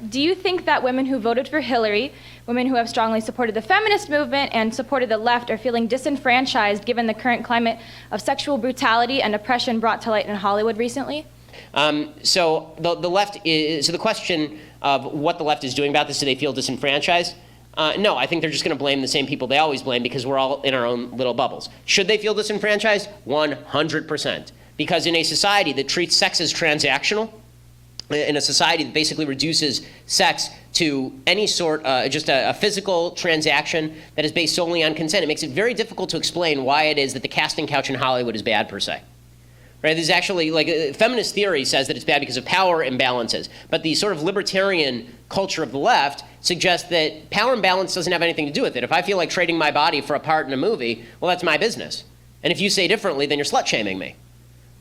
Do you think that women who voted for Hillary, women who have strongly supported the feminist movement and supported the left, are feeling disenfranchised given the current climate of sexual brutality and oppression brought to light in Hollywood recently? So the left is, so the question of what the left is doing about this, do they feel disenfranchised? No, I think they're just going to blame the same people they always blame because we're all in our own little bubbles. Should they feel disenfranchised? 100%. Because in a society that treats sex as transactional, in a society that basically reduces sex to any sort, just a physical transaction that is based solely on consent, it makes it very difficult to explain why it is that the casting couch in Hollywood is bad per se. Right? There's actually, like, feminist theory says that it's bad because of power imbalances, but the sort of libertarian culture of the left suggests that power imbalance doesn't have anything to do with it. If I feel like trading my body for a part in a movie, well, that's my business. And if you say differently, then you're slut-shaming me.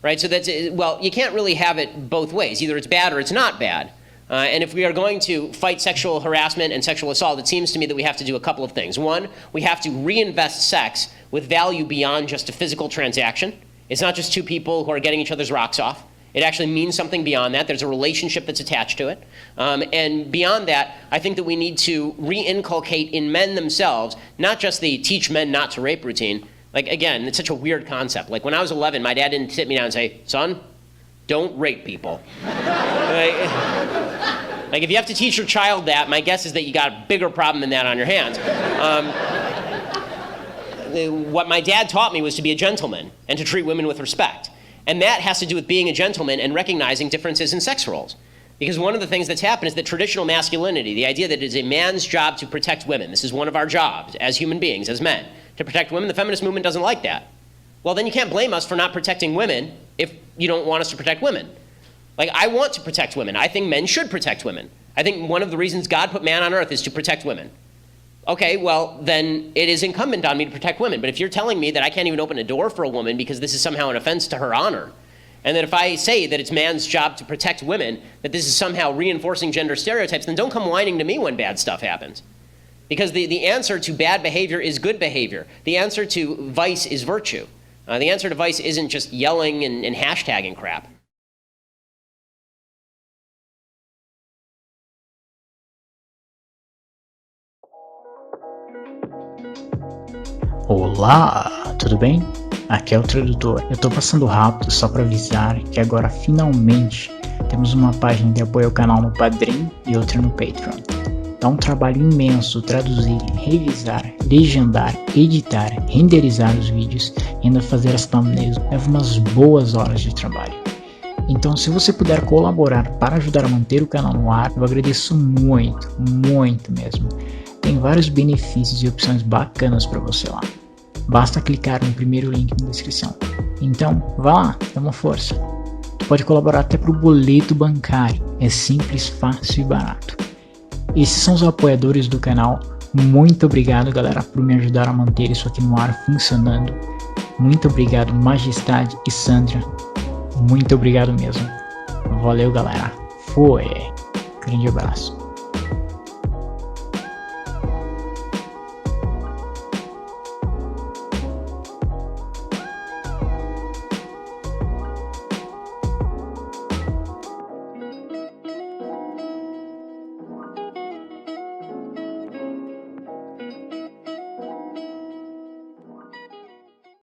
Right? So that's, well, you can't really have it both ways. Either it's bad or it's not bad. And if we are going to fight sexual harassment and sexual assault, it seems to me that we have to do a couple of things. One, we have to reinvest sex with value beyond just a physical transaction. It's not just two people who are getting each other's rocks off. It actually means something beyond that. There's a relationship that's attached to it. And beyond that, I think that we need to re-inculcate in men themselves, not just the teach men not to rape routine. Like, again, it's such a weird concept. Like, when I was 11, my dad didn't sit me down and say, son, don't rape people. Like, if you have to teach your child that, my guess is that you got a bigger problem than that on your hands. What my dad taught me was to be a gentleman and to treat women with respect. And that has to do with being a gentleman and recognizing differences in sex roles. Because one of the things that's happened is that traditional masculinity, the idea that it is a man's job to protect women, this is one of our jobs as human beings, as men, to protect women, the feminist movement doesn't like that. Well, then you can't blame us for not protecting women if you don't want us to protect women. Like, I want to protect women. I think men should protect women. I think one of the reasons God put man on earth is to protect women. Okay, well, then it is incumbent on me to protect women. But if you're telling me that I can't even open a door for a woman because this is somehow an offense to her honor, and that if I say that it's man's job to protect women, that this is somehow reinforcing gender stereotypes, then don't come whining to me when bad stuff happens. Because the answer to bad behavior is good behavior. The answer to vice is virtue. The answer to vice isn't just yelling and hashtagging crap. Olá, tudo bem? Aqui é o tradutor. Eu tô passando rápido só para avisar que agora finalmente temos uma página de apoio ao canal no Padrim e outra no Patreon. Dá um trabalho imenso traduzir, revisar, legendar, editar, renderizar os vídeos e ainda fazer as thumbnails. Leva umas boas horas de trabalho. Então, se você puder colaborar para ajudar a manter o canal no ar, eu agradeço muito, muito mesmo. Tem vários benefícios e opções bacanas para você lá. Basta clicar no primeiro link na descrição. Então, vá lá, dá uma força. Tu pode colaborar até para o boleto bancário. É simples, fácil e barato. Esses são os apoiadores do canal. Muito obrigado, galera, por me ajudar a manter isso aqui no ar funcionando. Muito obrigado, Majestade e Sandra. Muito obrigado mesmo. Valeu, galera. Foi. Grande abraço.